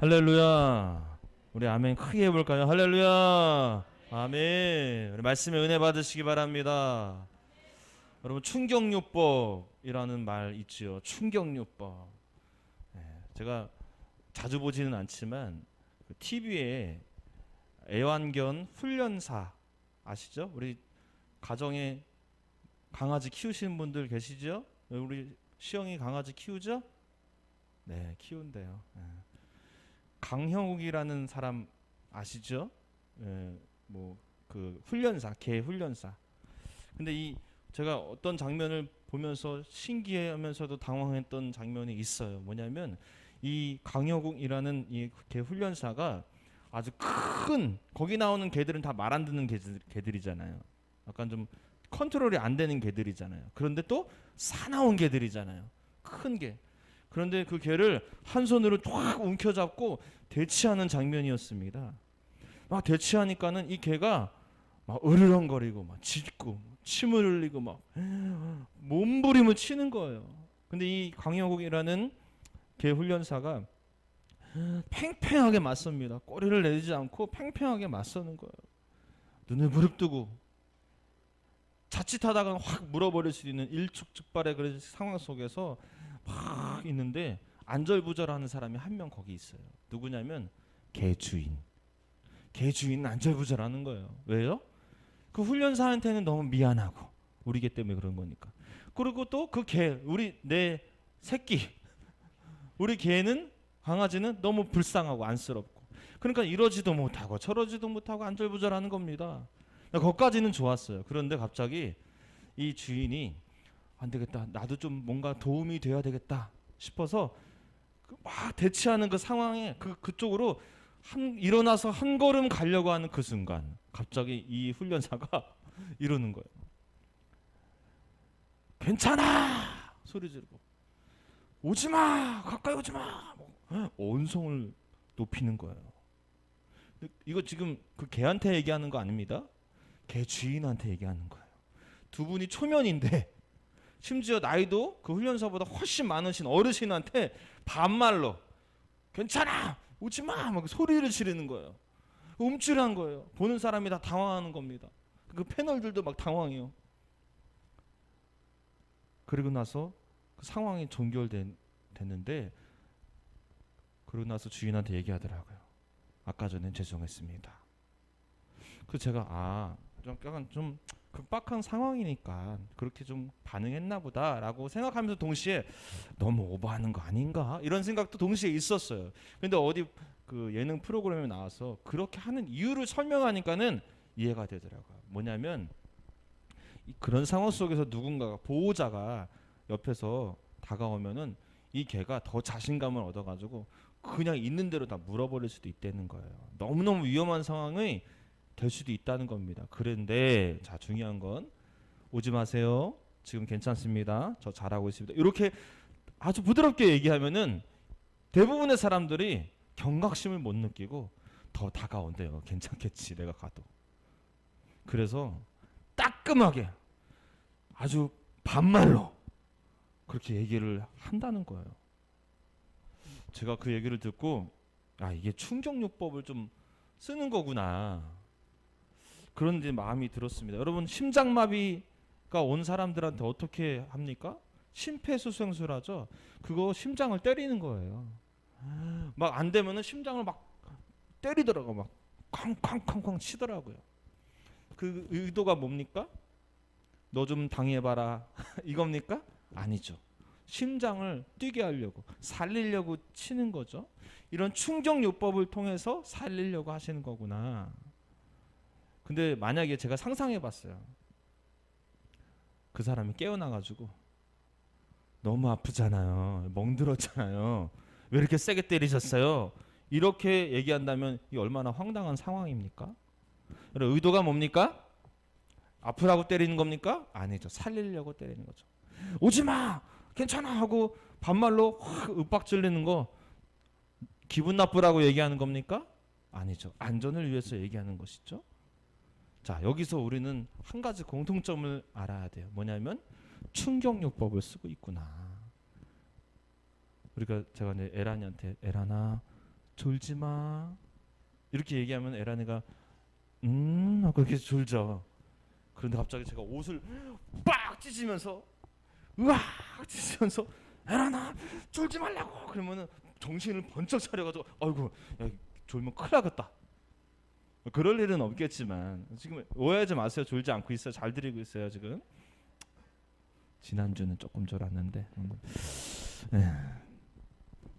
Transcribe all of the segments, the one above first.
할렐루야. 우리 아멘 크게 해볼까요? 할렐루야. 아멘. 우리 말씀에 은혜 받으시기 바랍니다. 여러분, 충격요법이라는 말 있지요. 충격요법. 제가 자주 보지는 않지만 TV에 애완견 훈련사 아시죠? 우리 가정에 강아지 키우시는 분들 계시죠? 우리 시영이 강아지 키우죠? 네, 키운대요. 강형욱이라는 사람 아시죠? 뭐 그 훈련사, 개 훈련사. 근데 이 제가 어떤 장면을 보면서 신기해하면서도 당황했던 장면이 있어요. 뭐냐면 이 강형욱이라는 이 개 훈련사가 아주 큰, 거기 나오는 개들은 다 말 안 듣는 개들이잖아요. 약간 좀 컨트롤이 안 되는 개들이잖아요. 그런데 또 사나운 개들이잖아요. 큰 개. 그런데 그 개를 한 손으로 쫙 움켜잡고 대치하는 장면이었습니다. 막 대치하니까는 이 개가 막 으르렁거리고 막 짖고 침을 흘리고 막 몸부림을 치는 거예요. 근데 이 강영욱이라는 개 훈련사가 팽팽하게 맞섭니다. 꼬리를 내리지 않고 팽팽하게 맞서는 거예요. 눈을 부릅뜨고 자칫하다가 확 물어버릴 수 있는 일촉즉발의 그런 상황 속에서 막 있는데 안절부절하는 사람이 한 명 거기 있어요. 누구냐면 개 주인. 개 주인은 안절부절하는 거예요. 왜요? 그 훈련사한테는 너무 미안하고 우리 개 때문에 그런 거니까. 그리고 또 그 개, 우리 내 새끼, 우리 개는 강아지는 너무 불쌍하고 안쓰럽고. 그러니까 이러지도 못하고 저러지도 못하고 안절부절하는 겁니다. 거기까지는 좋았어요. 그런데 갑자기 이 주인이 안 되겠다. 나도 좀 뭔가 도움이 돼야 되겠다 싶어서 막 대치하는 그 상황에 그쪽으로 일어나서 한 걸음 가려고 하는 그 순간 갑자기 이 훈련사가 이러는 거예요. 괜찮아! 소리 지르고 오지마! 가까이 오지마! 언성을 높이는 거예요. 이거 지금 그 개한테 얘기하는 거 아닙니다. 개 주인한테 얘기하는 거예요. 두 분이 초면인데 심지어 나이도 그 훈련사보다 훨씬 많으신 어르신한테 반말로 괜찮아! 오지마! 막 소리를 지르는 거예요. 움찔한 거예요. 보는 사람이 다 당황하는 겁니다. 그 패널들도 막 당황해요. 그리고 나서 그 상황이 종결됐는데 그러고 나서 주인한테 얘기하더라고요. 아까 전엔 죄송했습니다. 그 제가 좀 약간 좀 급박한 상황이니까 그렇게 좀 반응했나 보다라고 생각하면서 동시에 너무 오버하는 거 아닌가 이런 생각도 동시에 있었어요. 근데 어디 그 예능 프로그램에 나와서 그렇게 하는 이유를 설명하니까는 이해가 되더라고요. 뭐냐면 그런 상황 속에서 누군가가 보호자가 옆에서 다가오면은 이 개가 더 자신감을 얻어가지고 그냥 있는 대로 다 물어버릴 수도 있다는 거예요. 너무너무 위험한 상황이 될 수도 있다는 겁니다. 그런데 자, 중요한 건 오지 마세요. 지금 괜찮습니다. 저 잘하고 있습니다. 이렇게 아주 부드럽게 얘기하면은 대부분의 사람들이 경각심을 못 느끼고 더 다가온대요. 괜찮겠지, 내가 가도. 그래서 따끔하게 아주 반말로 그렇게 얘기를 한다는 거예요. 제가 그 얘기를 듣고 이게 충격요법을 좀 쓰는 거구나. 그런 데 마음이 들었습니다. 여러분, 심장마비가 온 사람들한테 어떻게 합니까? 심폐소생술하죠. 그거 심장을 때리는 거예요. 막 안 되면은 심장을 막 때리더라고. 막 쾅쾅쾅쾅 치더라고요. 그 의도가 뭡니까? 너 좀 당해봐라 이겁니까? 아니죠. 심장을 뛰게 하려고 살리려고 치는 거죠. 이런 충격요법을 통해서 살리려고 하시는 거구나. 근데 만약에 제가 상상해봤어요. 그 사람이 깨어나가지고 너무 아프잖아요. 멍들었잖아요. 왜 이렇게 세게 때리셨어요? 이렇게 얘기한다면 이 얼마나 황당한 상황입니까? 여러분, 의도가 뭡니까? 아프라고 때리는 겁니까? 아니죠. 살리려고 때리는 거죠. 오지마! 괜찮아! 하고 반말로 확 윽박질리는 거 기분 나쁘라고 얘기하는 겁니까? 아니죠. 안전을 위해서 얘기하는 것이죠. 자, 여기서 우리는 한 가지 공통점을 알아야 돼요. 뭐냐면 충격요법을 쓰고 있구나. 우리가 제가 이제 에란이한테 에란아 졸지 마. 이렇게 얘기하면 에라니가 하고 이렇게 졸죠. 그런데 갑자기 제가 옷을 빡 찢으면서 으악 찢으면서 에라나 졸지 말라고 그러면은 정신을 번쩍 차려가지고 아이고 야, 졸면 큰일 나겠다. 그럴 일은 없겠지만 지금 오해하지 마세요. 졸지 않고 있어요. 잘 드리고 있어요 지금. 지난주는 조금 졸았는데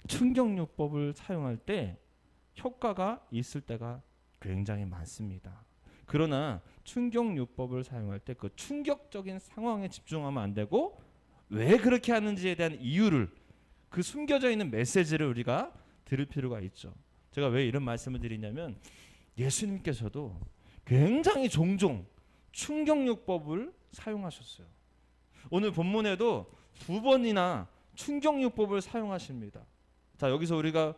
충격요법을 사용할 때 효과가 있을 때가 굉장히 많습니다. 그러나 충격요법을 사용할 때 그 충격적인 상황에 집중하면 안 되고 왜 그렇게 하는지에 대한 이유를 그 숨겨져 있는 메시지를 우리가 들을 필요가 있죠. 제가 왜 이런 말씀을 드리냐면 예수님께서도 굉장히 종종 충격요법을 사용하셨어요. 오늘 본문에도 2번이나 충격요법을 사용하십니다. 자, 여기서 우리가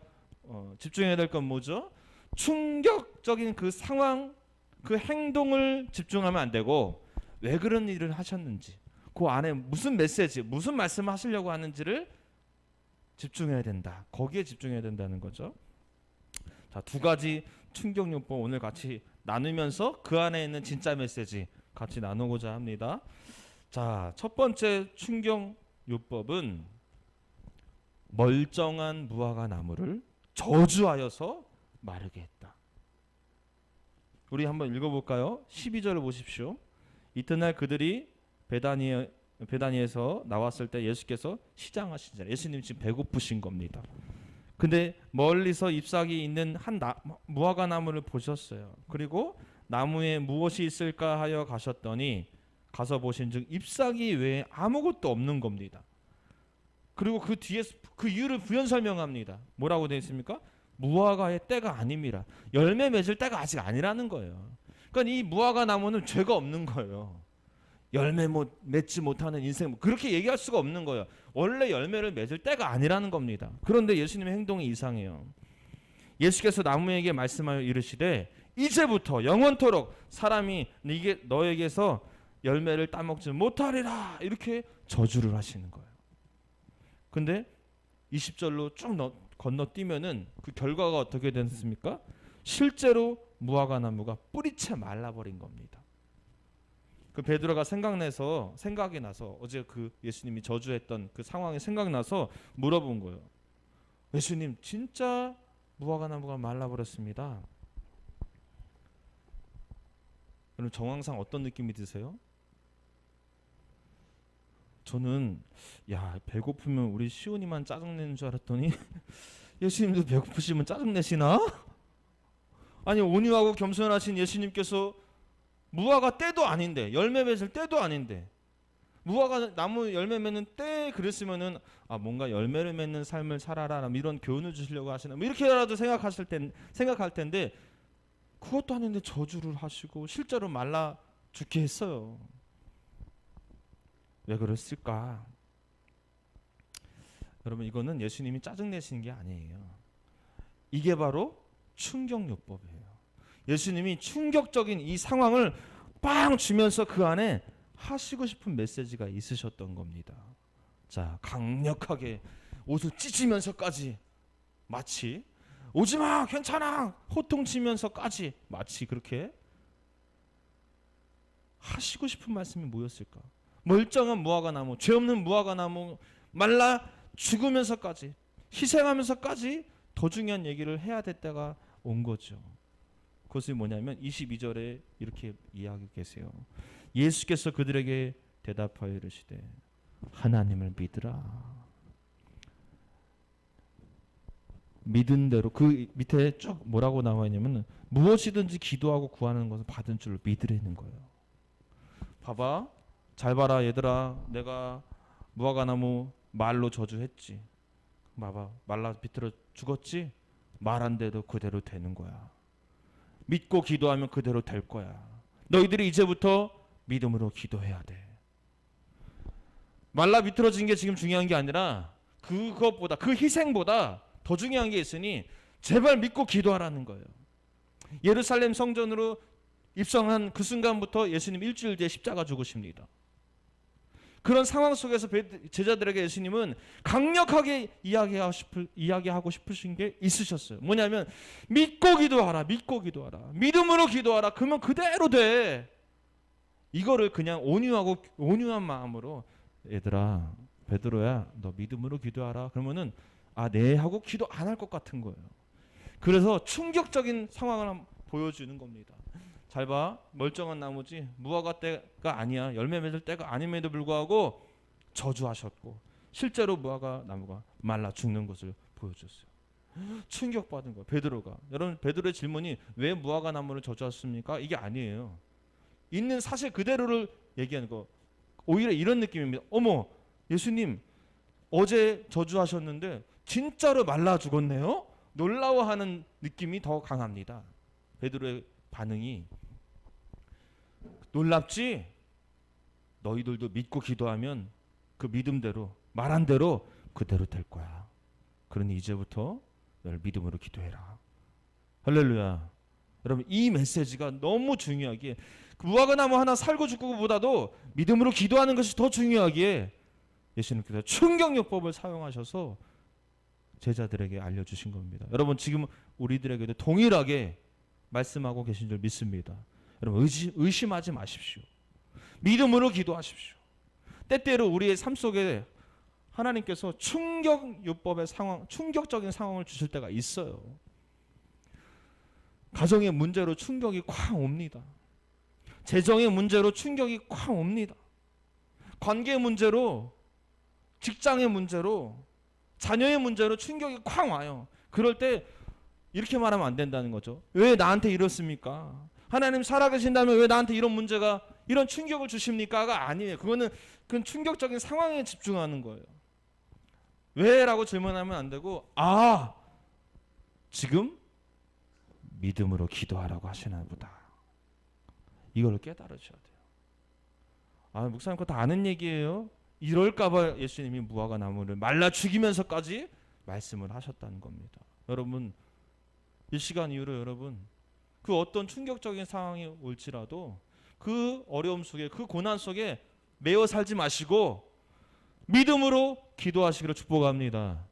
집중해야 될 건 뭐죠? 충격적인 그 상황, 그 행동을 집중하면 안 되고 왜 그런 일을 하셨는지, 그 안에 무슨 메시지, 무슨 말씀을 하시려고 하는지를 집중해야 된다. 거기에 집중해야 된다는 거죠. 자, 2가지 충격요법 오늘 같이 나누면서 그 안에 있는 진짜 메시지 같이 나누고자 합니다. 자, 첫 번째 충격요법은 멀쩡한 무화과 나무를 저주하여서 마르게 했다. 우리 한번 읽어볼까요? 12절을 보십시오. 이튿날 그들이 베다니에서 나왔을 때 예수께서 시장하시자. 예수님 지금 배고프신 겁니다. 근데 멀리서 잎사귀 있는 한 무화과 나무를 보셨어요. 그리고 나무에 무엇이 있을까 하여 가셨더니 가서 보신즉 잎사귀 외에 아무것도 없는 겁니다. 그리고 그 뒤에 그 이유를 부연 설명합니다. 뭐라고 되어 있습니까? 무화과의 때가 아닙니다. 열매 맺을 때가 아직 아니라는 거예요. 그러니까 이 무화과 나무는 죄가 없는 거예요. 열매 맺지 못하는 인생 그렇게 얘기할 수가 없는 거예요. 원래 열매를 맺을 때가 아니라는 겁니다. 그런데 예수님의 행동이 이상해요. 예수께서 나무에게 말씀하여 이르시되 이제부터 영원토록 사람이 너에게서 열매를 따먹지 못하리라 이렇게 저주를 하시는 거예요. 근데 20절로 쭉 건너뛰면은 그 결과가 어떻게 됐습니까? 실제로 무화과 나무가 뿌리채 말라버린 겁니다. 그 베드로가 생각이 나서 어제 그 예수님이 저주했던 그 상황이 생각나서 물어본 거예요. 예수님 진짜 무화과 나무가 말라버렸습니다. 여러분 정황상 어떤 느낌이 드세요? 저는 배고프면 우리 시온이만 짜증내는 줄 알았더니 예수님도 배고프시면 짜증내시나? 아니 온유하고 겸손하신 예수님께서 무화과 때도 아닌데 열매 맺을 때도 아닌데 무화과 나무 열매 맺는 때 그랬으면은 뭔가 열매를 맺는 삶을 살아라 이런 교훈을 주시려고 하시나 이렇게라도 생각할 텐데 그것도 아닌데 저주를 하시고 실제로 말라 죽게 했어요. 왜 그랬을까? 여러분 이거는 예수님이 짜증내시는 게 아니에요. 이게 바로 충격요법이에요. 예수님이 충격적인 이 상황을 빵 주면서 그 안에 하시고 싶은 메시지가 있으셨던 겁니다. 자, 강력하게 옷을 찢으면서까지 마치 오지마 괜찮아 호통치면서까지 마치 그렇게 하시고 싶은 말씀이 뭐였을까? 멀쩡한 무화과 나무, 죄 없는 무화과 나무 말라 죽으면서까지 희생하면서까지 더 중요한 얘기를 해야 될 때가 온 거죠. 그것이 뭐냐면 22절에 이렇게 이야기하고 계세요. 예수께서 그들에게 대답하여 이르시되 하나님을 믿으라. 믿은 대로 그 밑에 쭉 뭐라고 나와 있냐면 무엇이든지 기도하고 구하는 것을 받은 줄로 믿으라는 거예요. 봐봐. 잘 봐라 얘들아. 내가 무화과나무 말로 저주했지. 봐봐. 말라 비틀어 죽었지. 말한데도 그대로 되는 거야. 믿고 기도하면 그대로 될 거야. 너희들이 이제부터 믿음으로 기도해야 돼. 말라 비틀어진 게 지금 중요한 게 아니라 그것보다 그 희생보다 더 중요한 게 있으니 제발 믿고 기도하라는 거예요. 예루살렘 성전으로 입성한 그 순간부터 예수님 일주일 뒤에 십자가 죽으십니다. 그런 상황 속에서 제자들에게 예수님은 강력하게 이야기하고 싶으신 게 있으셨어요. 뭐냐면 믿고 기도하라. 믿고 기도하라. 믿음으로 기도하라. 그러면 그대로 돼. 이거를 그냥 온유한 마음으로 얘들아, 베드로야, 너 믿음으로 기도하라. 그러면은 네 하고 기도 안 할 것 같은 거예요. 그래서 충격적인 상황을 한번 보여주는 겁니다. 잘 봐. 멀쩡한 나무지 무화과 때가 아니야. 열매 맺을 때가 아님에도 불구하고 저주하셨고 실제로 무화과 나무가 말라 죽는 것을 보여줬어요. 충격받은 거예요. 베드로가. 여러분, 베드로의 질문이 왜 무화과 나무를 저주하셨습니까? 이게 아니에요. 있는 사실 그대로를 얘기하는 거. 오히려 이런 느낌입니다. 어머, 예수님 어제 저주하셨는데 진짜로 말라 죽었네요? 놀라워하는 느낌이 더 강합니다. 베드로의 반응이 놀랍지? 너희들도 믿고 기도하면 그 믿음대로 말한 대로 그대로 될 거야. 그러니 이제부터 너를 믿음으로 기도해라. 할렐루야. 여러분, 이 메시지가 너무 중요하기에 무화과 나무 하나 살고 죽고보다도 믿음으로 기도하는 것이 더 중요하기에 예수님께서 충격요법을 사용하셔서 제자들에게 알려주신 겁니다. 여러분, 지금 우리들에게도 동일하게 말씀하고 계신 줄 믿습니다. 여러분, 의심하지 마십시오. 믿음으로 기도하십시오. 때때로 우리의 삶 속에 하나님께서 충격적인 상황을 주실 때가 있어요. 가정의 문제로 충격이 쾅 옵니다. 재정의 문제로 충격이 쾅 옵니다. 관계 문제로, 직장의 문제로, 자녀의 문제로 충격이 쾅 와요. 그럴 때 이렇게 말하면 안 된다는 거죠. 왜 나한테 이렇습니까? 하나님 살아계신다면 왜 나한테 이런 문제가, 이런 충격을 주십니까가 아니에요. 그건 충격적인 상황에 집중하는 거예요. 왜? 라고 질문하면 안 되고 지금 믿음으로 기도하라고 하시나 보다. 이걸 깨달으셔야 돼요. 목사님 그거 다 아는 얘기예요. 이럴까봐 예수님이 무화과 나무를 말라 죽이면서까지 말씀을 하셨다는 겁니다. 여러분, 이 시간 이후로 여러분, 그 어떤 충격적인 상황이 올지라도 그 어려움 속에, 그 고난 속에 매여 살지 마시고 믿음으로 기도하시기를 축복합니다.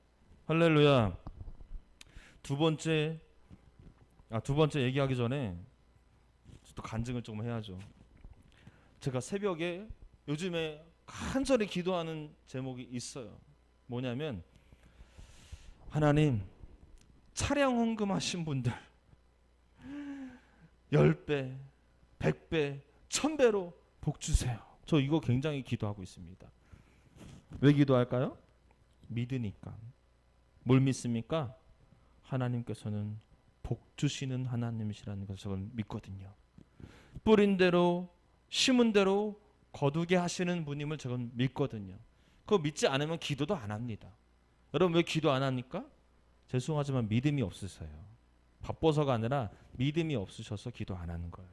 할렐루야. 두 번째 얘기하기 전에 또 간증을 조금 해야죠. 제가 새벽에 요즘에 간절히 기도하는 제목이 있어요. 뭐냐면, 하나님, 차량 헌금하신 분들 10배, 100배, 1000배로 복 주세요. 저 이거 굉장히 기도하고 있습니다. 왜 기도할까요? 믿으니까. 뭘 믿습니까? 하나님께서는 복 주시는 하나님이시라는 것을 저는 믿거든요. 뿌린 대로 심은 대로 거두게 하시는 분임을 저는 믿거든요. 그거 믿지 않으면 기도도 안 합니다. 여러분, 왜 기도 안 합니까? 죄송하지만 믿음이 없으세요. 바빠서가 아니라 믿음이 없으셔서 기도 안 하는 거예요.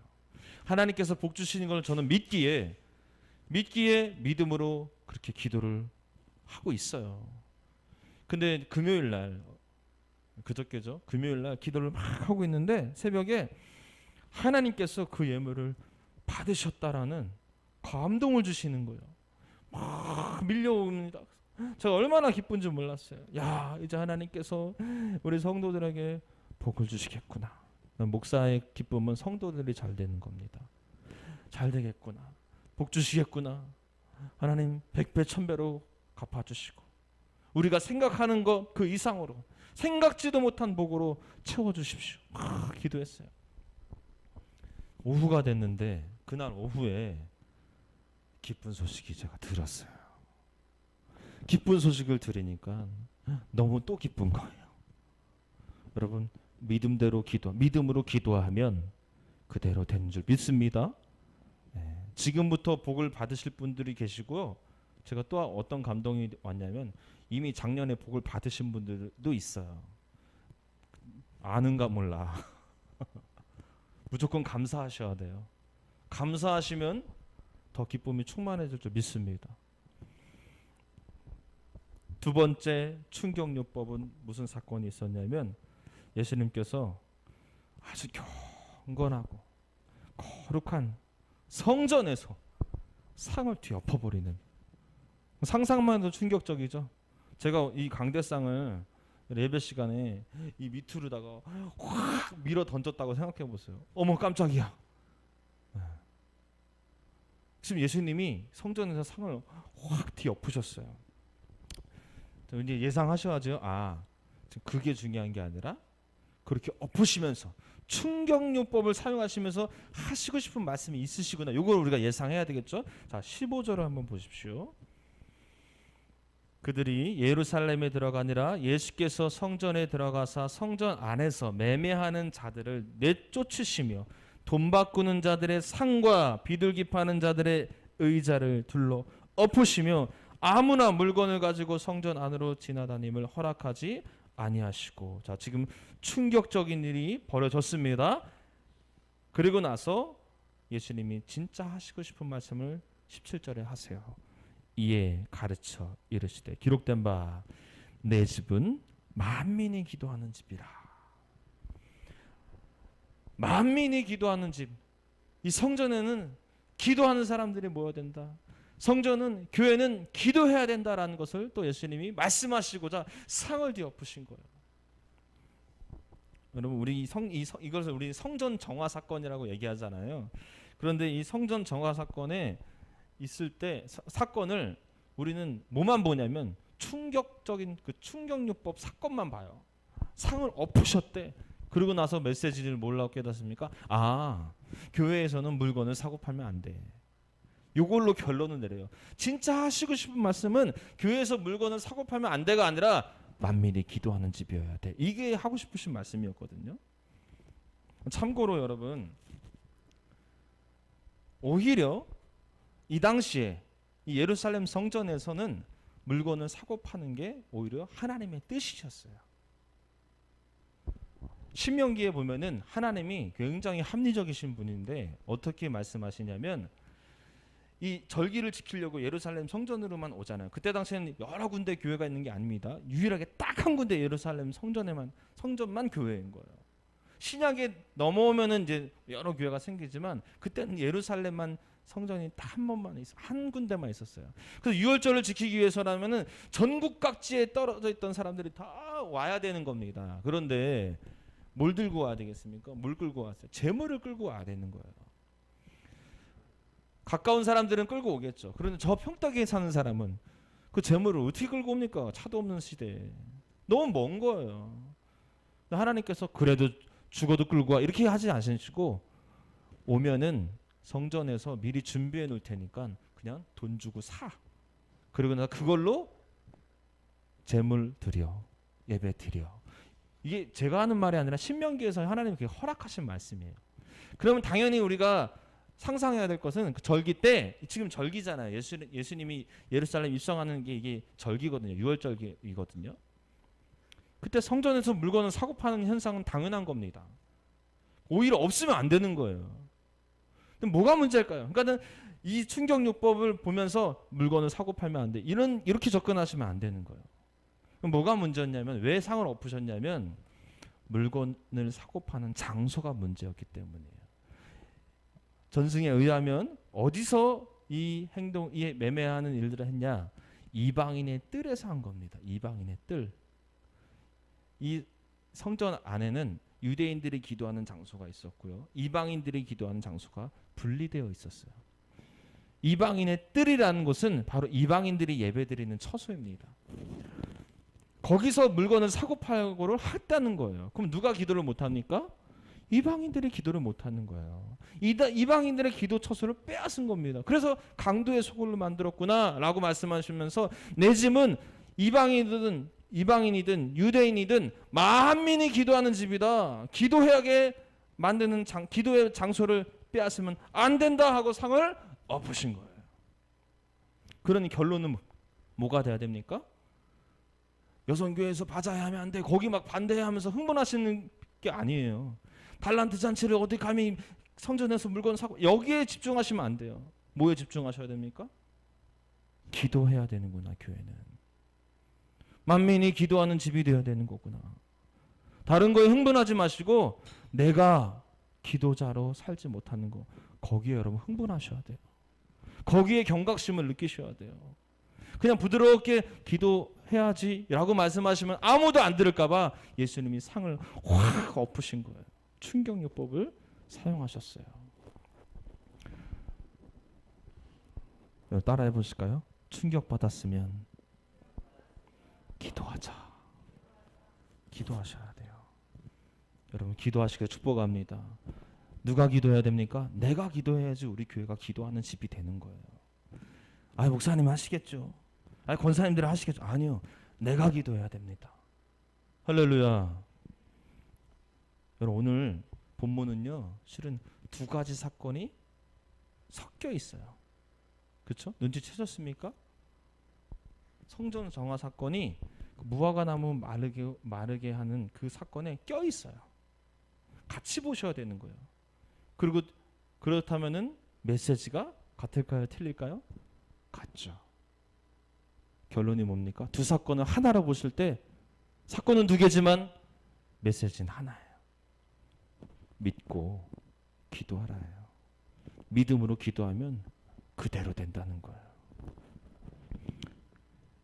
하나님께서 복 주시는 걸 저는 믿기에 믿음으로 그렇게 기도를 하고 있어요. 근데 금요일 날, 그저께죠? 금요일 날 기도를 막 하고 있는데 새벽에 하나님께서 그 예물을 받으셨다라는 감동을 주시는 거예요. 막 밀려옵니다. 제가 얼마나 기쁜지 몰랐어요. 야, 이제 하나님께서 우리 성도들에게 복을 주시겠구나. 목사의 기쁨은 성도들이 잘 되는 겁니다. 잘 되겠구나. 복 주시겠구나. 하나님 100배 1000배로 갚아주시고 우리가 생각하는 것 그 이상으로 생각지도 못한 복으로 채워주십시오. 기도했어요. 오후가 됐는데 그날 오후에 기쁜 소식이 제가 들었어요. 기쁜 소식을 들으니까 너무 또 기쁜 거예요. 여러분, 믿음으로 기도하면 그대로 되는 줄 믿습니다. 지금부터 복을 받으실 분들이 계시고요. 제가 또 어떤 감동이 왔냐면 이미 작년에 복을 받으신 분들도 있어요. 아는가 몰라. 무조건 감사하셔야 돼요. 감사하시면 더 기쁨이 충만해질 줄 믿습니다. 두 번째 충격요법은 무슨 사건이 있었냐면 예수님께서 아주 경건하고 거룩한 성전에서 상을 뒤엎어버리는 상상만 해도 충격적이죠. 제가 이 강대상을 예배 시간에 이 밑으로다가 확 밀어 던졌다고 생각해 보세요. 어머 깜짝이야. 지금 예수님이 성전에서 상을 확 뒤엎으셨어요. 이제 예상하셔야죠. 아, 지금 그게 중요한 게 아니라 그렇게 엎으시면서 충격요법을 사용하시면서 하시고 싶은 말씀이 있으시구나. 이걸 우리가 예상해야 되겠죠. 자, 15절을 한번 보십시오. 그들이 예루살렘에 들어가니라 예수께서 성전에 들어가사 성전 안에서 매매하는 자들을 내쫓으시며 돈 바꾸는 자들의 상과 비둘기 파는 자들의 의자를 둘러 엎으시며 아무나 물건을 가지고 성전 안으로 지나다님을 허락하지 아니하시고. 자, 지금 충격적인 일이 벌어졌습니다. 그리고 나서 예수님이 진짜 하시고 싶은 말씀을 17절에 하세요. 이에 가르쳐 이르시되 기록된 바 내 집은 만민이 기도하는 집이라. 만민이 기도하는 집. 이 성전에는 기도하는 사람들이 모여야 된다. 성전은, 교회는 기도해야 된다라는 것을 또 예수님이 말씀하시고자 상을 뒤엎으신 거예요. 여러분, 우리 이것을 우리 성전 정화 사건이라고 얘기하잖아요. 그런데 이 성전 정화 사건에 있을 때 사건을 우리는 뭐만 보냐면 충격적인 그 충격요법 사건만 봐요. 상을 엎으셨대. 그러고 나서 메시지를 뭐라고 깨닫습니까? 아, 교회에서는 물건을 사고 팔면 안 돼. 이걸로 결론을 내려요. 진짜 하시고 싶은 말씀은 교회에서 물건을 사고 팔면 안 돼가 아니라 만민이 기도하는 집이어야 돼. 이게 하고 싶으신 말씀이었거든요. 참고로 여러분, 오히려 이 당시에 이 예루살렘 성전에서는 물건을 사고 파는 게 오히려 하나님의 뜻이셨어요. 신명기에 보면은 하나님이 굉장히 합리적이신 분인데 어떻게 말씀하시냐면 이 절기를 지키려고 예루살렘 성전으로만 오잖아요. 그때 당시에는 여러 군데 교회가 있는 게 아닙니다. 유일하게 딱 한 군데 예루살렘 성전만 교회인 거예요. 신약에 넘어오면은 이제 여러 교회가 생기지만 그때는 예루살렘만 성전이 딱 한 군데만 있었어요. 그래서 유월절을 지키기 위해서라면은 전국 각지에 떨어져 있던 사람들이 다 와야 되는 겁니다. 그런데 뭘 들고 와야 되겠습니까? 뭘 끌고 왔어요? 재물을 끌고 와야 되는 거예요. 가까운 사람들은 끌고 오겠죠. 그런데 저 평택에 사는 사람은 그 재물을 어떻게 끌고 옵니까? 차도 없는 시대에. 너무 먼 거예요. 하나님께서 그래도 죽어도 끌고 와 이렇게 하지 않으시고 오면은 성전에서 미리 준비해 놓을 테니까 그냥 돈 주고 사. 그리고 나 그걸로 재물 드려. 예배 드려. 이게 제가 하는 말이 아니라 신명기에서 하나님이 그렇게 허락하신 말씀이에요. 그러면 당연히 우리가 상상해야 될 것은 그 절기 때, 지금 절기잖아요. 예수님이 예루살렘 입성하는 게 이게 절기거든요. 유월절기거든요. 그때 성전에서 물건을 사고 파는 현상은 당연한 겁니다. 오히려 없으면 안 되는 거예요. 근데 뭐가 문제일까요? 그러니까는 이 충격요법을 보면서 물건을 사고 팔면 안 돼. 이렇게 접근하시면 안 되는 거예요. 그럼 뭐가 문제였냐면, 왜 상을 엎으셨냐면 물건을 사고 파는 장소가 문제였기 때문이에요. 전승에 의하면 어디서 이 매매하는 일들을 했냐? 이방인의 뜰에서 한 겁니다. 이방인의 뜰. 이 성전 안에는 유대인들이 기도하는 장소가 있었고요. 이방인들이 기도하는 장소가 분리되어 있었어요. 이방인의 뜰이라는 곳은 바로 이방인들이 예배드리는 처소입니다. 거기서 물건을 사고 팔고를 했다는 거예요. 그럼 누가 기도를 못합니까? 이방인들이 기도를 못하는 거예요. 이방인들의 기도 처소를 빼앗은 겁니다. 그래서 강도의 소굴로 만들었구나 라고 말씀하시면서 내 집은 이방인이든 유대인이든 만민이 기도하는 집이다. 기도하게 만드는 기도의 장소를 빼앗으면 안 된다 하고 상을 엎으신 거예요. 그러니 결론은 뭐가 돼야 됩니까? 여성교회에서 바자회 하면 안 돼. 거기 막 반대하면서 흥분하시는 게 아니에요. 달란트 잔치를 어디 감히 성전에서 물건 사고, 여기에 집중하시면 안 돼요. 뭐에 집중하셔야 됩니까? 기도해야 되는구나. 교회는 만민이 기도하는 집이 되어야 되는 거구나. 다른 거에 흥분하지 마시고 내가 기도자로 살지 못하는 거, 거기에 여러분 흥분하셔야 돼요. 거기에 경각심을 느끼셔야 돼요. 그냥 부드럽게 기도해야지라고 말씀하시면 아무도 안 들을까봐 예수님이 상을 확 엎으신 거예요. 충격요법을 사용하셨어요. 따라해 보실까요? 충격받았으면 기도하자. 기도하셔야 돼요. 여러분 기도하시길 축복합니다. 누가 기도해야 됩니까? 내가 기도해야지 우리 교회가 기도하는 집이 되는 거예요. 아, 목사님 하시겠죠. 아, 권사님들 하시겠죠. 아니요. 내가 기도해야 됩니다. 할렐루야. 여러분 오늘 본문은요. 실은 두 가지 사건이 섞여 있어요. 그렇죠? 눈치채셨습니까? 성전 정화 사건이 무화과 나무 마르게 하는 그 사건에 껴 있어요. 같이 보셔야 되는 거예요. 그리고 그렇다면은 메시지가 같을까요? 틀릴까요? 같죠. 결론이 뭡니까? 두 사건을 하나로 보실 때 사건은 두 개지만 메시지는 하나예요. 믿고 기도하라예요. 믿음으로 기도하면 그대로 된다는 거예요.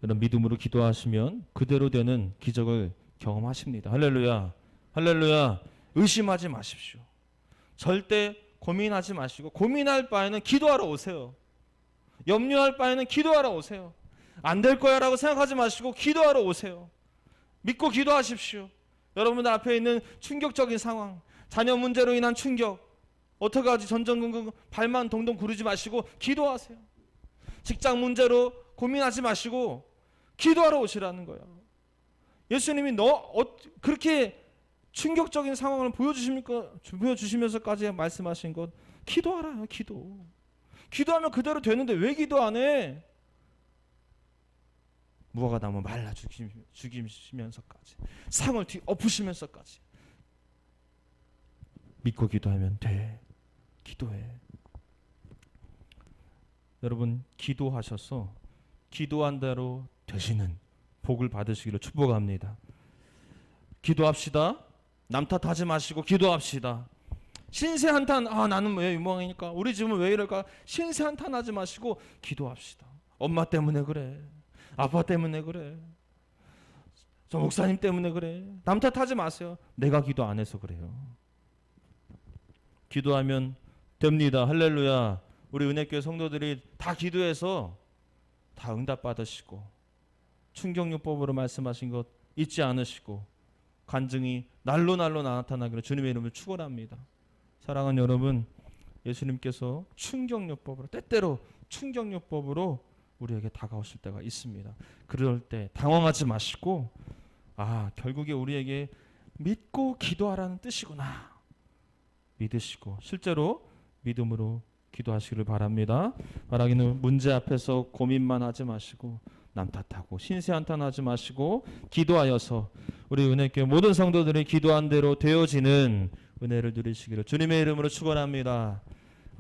여러분 믿음으로 기도하시면 그대로 되는 기적을 경험하십니다. 할렐루야. 할렐루야. 의심하지 마십시오. 절대 고민하지 마시고 고민할 바에는 기도하러 오세요. 염려할 바에는 기도하러 오세요. 안 될 거야 라고 생각하지 마시고 기도하러 오세요. 믿고 기도하십시오. 여러분들 앞에 있는 충격적인 상황, 자녀 문제로 인한 충격, 어떡하지 전전긍긍 발만 동동 구르지 마시고 기도하세요. 직장 문제로 고민하지 마시고 기도하러 오시라는 거예요. 예수님이 그렇게 충격적인 상황을 보여주시면서까지 말씀하신 것 기도하라요. 기도하면 그대로 되는데 왜 기도 안 해? 무화과 나무 말라 죽이시면서까지 상을 뒤엎으시면서까지 믿고 기도하면 돼. 기도해. 여러분 기도하셔서 기도한 대로 되시는 복을 받으시기를 축복합니다. 기도합시다. 남 탓하지 마시고 기도합시다. 신세 한탄 나는 왜 유망이니까 우리 집은 왜 이럴까 신세 한탄하지 마시고 기도합시다. 엄마 때문에 그래. 아빠 때문에 그래. 저 목사님 때문에 그래. 남 탓하지 마세요. 내가 기도 안 해서 그래요. 기도하면 됩니다. 할렐루야. 우리 은혜교회 성도들이 다 기도해서 다 응답 받으시고 충격요법으로 말씀하신 것 잊지 않으시고 간증이 날로 나타나기를 주님의 이름으로 축원합니다. 사랑하는 여러분, 예수님께서 충격요법으로 때때로 충격요법으로 우리에게 다가오실 때가 있습니다. 그럴 때 당황하지 마시고 결국에 우리에게 믿고 기도하라는 뜻이구나 믿으시고 실제로 믿음으로 기도하시기를 바랍니다. 말하기는 문제 앞에서 고민만 하지 마시고 남 탓하고 신세 한탄하지 마시고 기도하여서 우리 은혜교회 모든 성도들이 기도한 대로 되어지는 은혜를 누리시기를 주님의 이름으로 축원합니다.